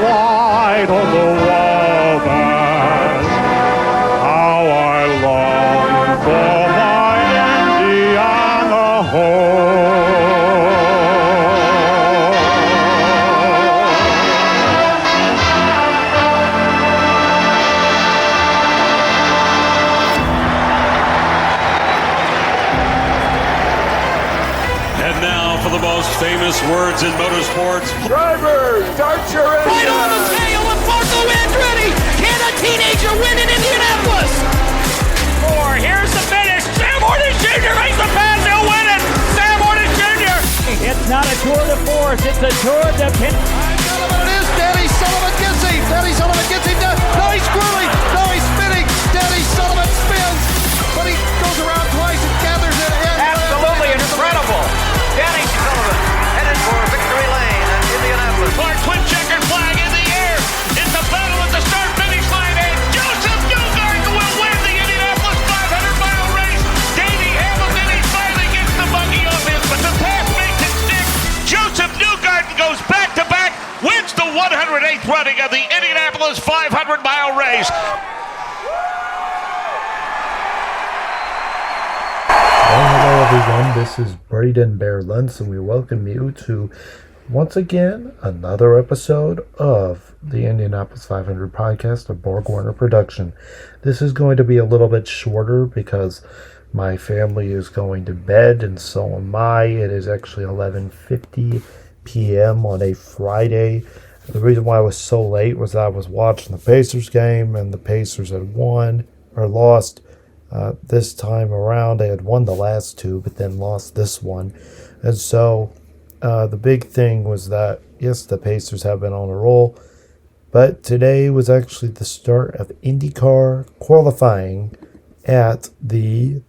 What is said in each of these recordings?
White on the wabash, how I long for my Indiana home. And now for the most famous words in motorsports. Drivers, start your engine! Right on the tail of Marco Andretti! Can a teenager win in Indianapolis? Here's the finish. Sam Horton Jr. makes the pass. He'll win it. Sam Horton Jr. It's not a tour de force. It's a tour de pin. I don't know what it is. Danny Sullivan gets him. Danny Sullivan gets him down. No, he's swirling. No, he's spinning. Danny Sullivan spins. But he goes around twice and gathers it in. Absolutely incredible. Danny Sullivan headed for victory lane in Indianapolis. Our twin checkered flag in the air. It's a battle at the start-finish line. And Joseph Newgarden will win the Indianapolis 500-mile race. Davey Hamilton, he finally gets the buggy off him, but the pass makes it stick. Joseph Newgarden goes back-to-back, wins the 108th running of the Indianapolis 500-mile race. Hello everyone, this is Braden Bear-Lents, and we welcome you to, once again, another episode of the Indianapolis 500 podcast of Borg Warner Production. This is going to be a little bit shorter because my family is going to bed, and so am I. It is actually 11:50 p.m. on a Friday. The reason why I was so late was I was watching the Pacers game, and the Pacers had won, or lost. This time around, they had won the last two, but then lost this one. And so the big thing was that, yes, the Pacers have been on a roll, but today was actually the start of IndyCar qualifying at the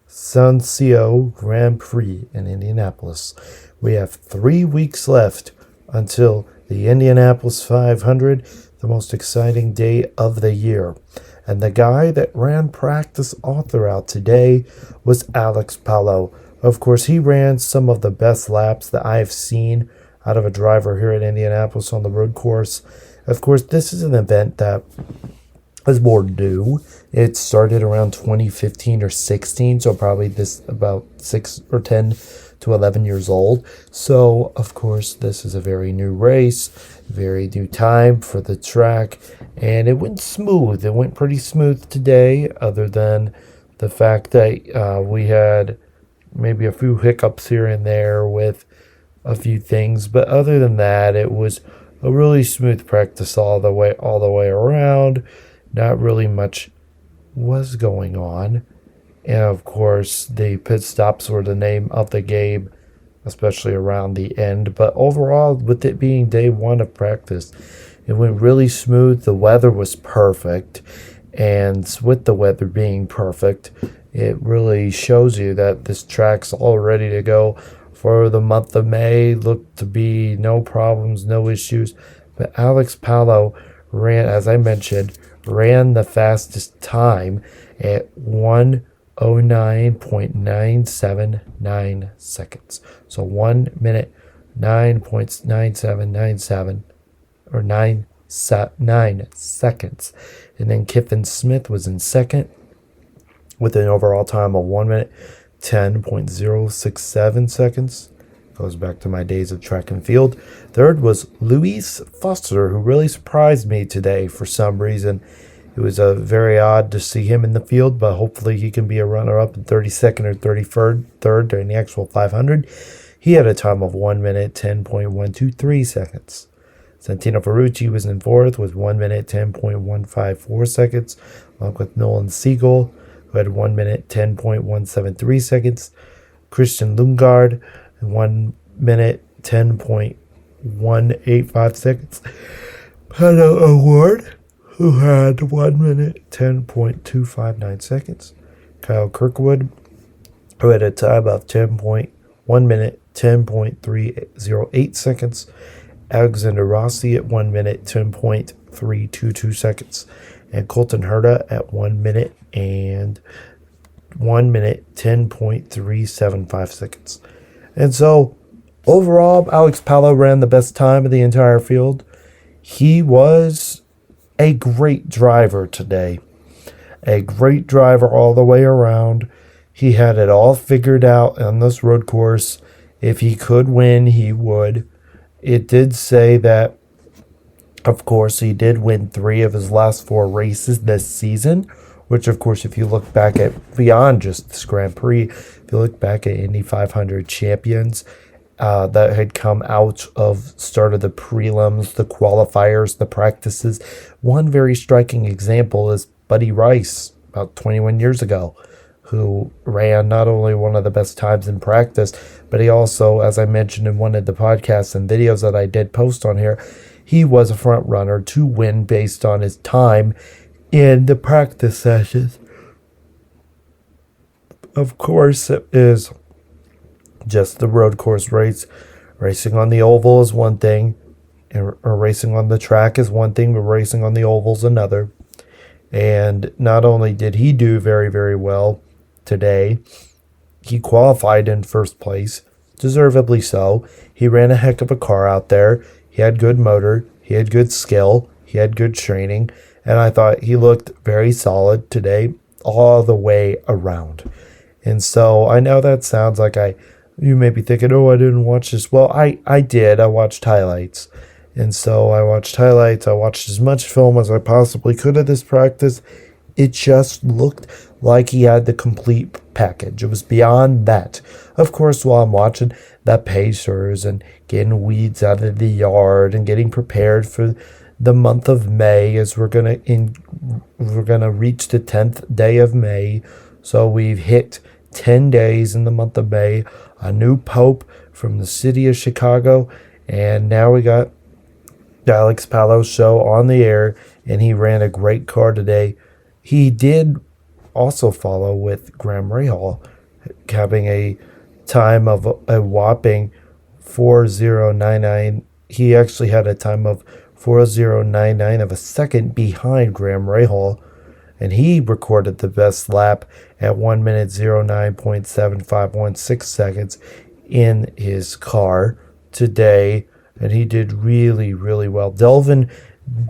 Sonsio Grand Prix in Indianapolis. We have 3 weeks left until the Indianapolis 500, the most exciting day of the year. And the guy that ran practice all throughout today was Alex Palou. Of course, he ran some of the best laps that I have seen out of a driver here at Indianapolis on the road course. Of course, this is an event that is more new. It started around 2015 or 16, so probably this about 6 or 10 to 11 years old. So, of course, this is a very new race, very new time for the track, and it went smooth. It went pretty smooth today, other than the fact that we had maybe a few hiccups here and there with a few things, but other than that, it was a really smooth practice all the way around. Not really much was going on. And of course, the pit stops were the name of the game, especially around the end. But overall, with it being day one of practice, it went really smooth. The weather was perfect. And with the weather being perfect, it really shows you that this track's all ready to go for the month of May. Looked to be no problems, no issues. But Alex Palou ran, as I mentioned, ran the fastest time at 1:09.979 seconds. So 1 minute 9.9797 or 9 seconds. And then Kiffin Smith was in second with an overall time of 1 minute 10.067 seconds. Goes back to my days of track and field. Third was Luis Foster, who really surprised me today for some reason. It was very odd to see him in the field, but hopefully he can be a runner-up in 32nd or 33rd during the actual 500. He had a time of 1 minute 10.123 seconds. Santino Ferrucci was in fourth with 1 minute 10.154 seconds, along with Nolan Siegel, who had 1 minute 10.173 seconds. Christian Lundgaard, 1 minute 10.185 seconds. Pato O'Ward, who had 1 minute 10.259 seconds. Kyle Kirkwood, who had a time of 1 minute 10.308 seconds. Alexander Rossi at 1 minute 10.322 seconds. And Colton Herta at 1 minute 10.375 seconds. And so, overall, Alex Palou ran the best time of the entire field. he was a great driver today. A great driver all the way around. He had it all figured out on this road course. If he could win, he would. It did say that, of course, he did win 3 of his last 4 races this season, which, of course, if you look back at beyond just this Grand Prix, if you look back at Indy 500 champions that had come out of start of the prelims, the qualifiers, the practices, one very striking example is Buddy Rice about 21 years ago, who ran not only one of the best times in practice, but he also, as I mentioned in one of the podcasts and videos that I did post on here, he was a front runner to win based on his time in the practice sessions. Of course, it is just the road course race. Racing on the oval is one thing, or racing on the track is one thing, but racing on the oval is another. And not only did he do very, very well today, he qualified in first place, deservedly so. He ran a heck of a car out there. He had good motor. He had good skill. He had good training. And I thought he looked very solid today all the way around. And so I know that sounds like you may be thinking, oh, I didn't watch this. Well, I did. I watched highlights. And so I watched highlights. I watched as much film as I possibly could of this practice. It just looked like he had the complete package. It was beyond that. Of course, while I'm watching the Pacers and getting weeds out of the yard and getting prepared for the month of May, as we're gonna reach the 10th day of May. So we've hit 10 days in the month of May. A new pope from the city of Chicago, and now we got Alex Palou's show on the air, and he ran a great car today. He did also follow with Graham Rahal, having a time of a whopping 4:099. He actually had a time of 4:099 of a second behind Graham Rahal, and he recorded the best lap at 1 minute 09.7516 seconds in his car today. And he did really, really well. Delvin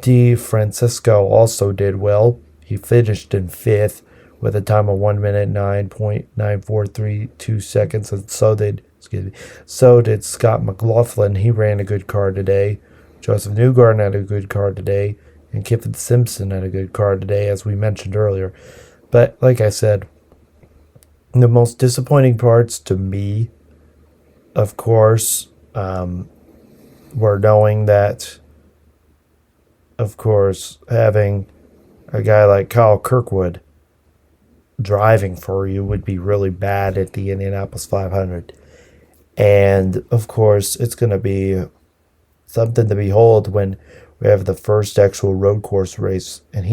De Francisco also did well. He finished in 5th with a time of 1 minute 9.9432 seconds. And so did Scott McLaughlin. He ran a good car today. Joseph Newgarden had a good car today. And Kiffin Simpson had a good car today, as we mentioned earlier. But like I said, the most disappointing parts to me, of course, were knowing that, of course, having a guy like Kyle Kirkwood driving for you would be really bad at the Indianapolis 500. And, of course, it's going to be something to behold when we have the first actual road course race. And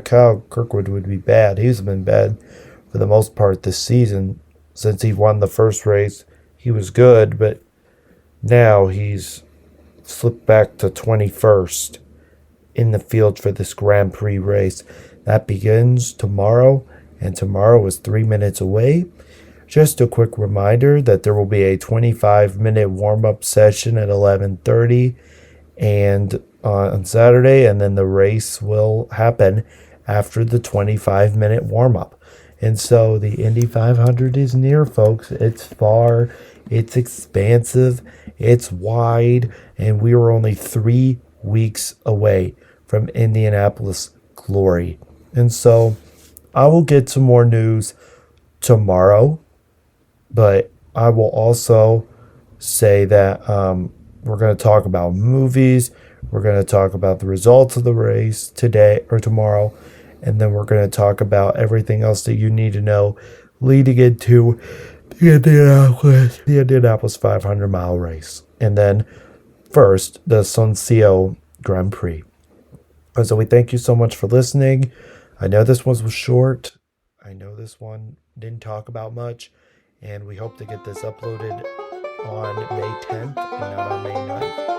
Kyle Kirkwood would be bad. He's been bad for the most part this season. Since he won the first race, he was good, but now he's slipped back to 21st in the field for this Grand Prix race. That begins tomorrow, and tomorrow is 3 minutes away. Just a quick reminder that there will be a 25-minute warm-up session at 11:30 and on Saturday, and then the race will happen after the 25-minute warm-up. And so the Indy 500 is near, folks. It's far, it's expansive, it's wide, and we are only 3 weeks away from Indianapolis glory. And so I will get some more news tomorrow, but I will also say that we're going to talk about movies. We're going to talk about the results of the race today or tomorrow. And then we're going to talk about everything else that you need to know leading into the Indianapolis 500-mile race. And then first, the Sonsio Grand Prix. And so we thank you so much for listening. I know this one was short. I know this one didn't talk about much. And we hope to get this uploaded on May 10th and not on May 9th.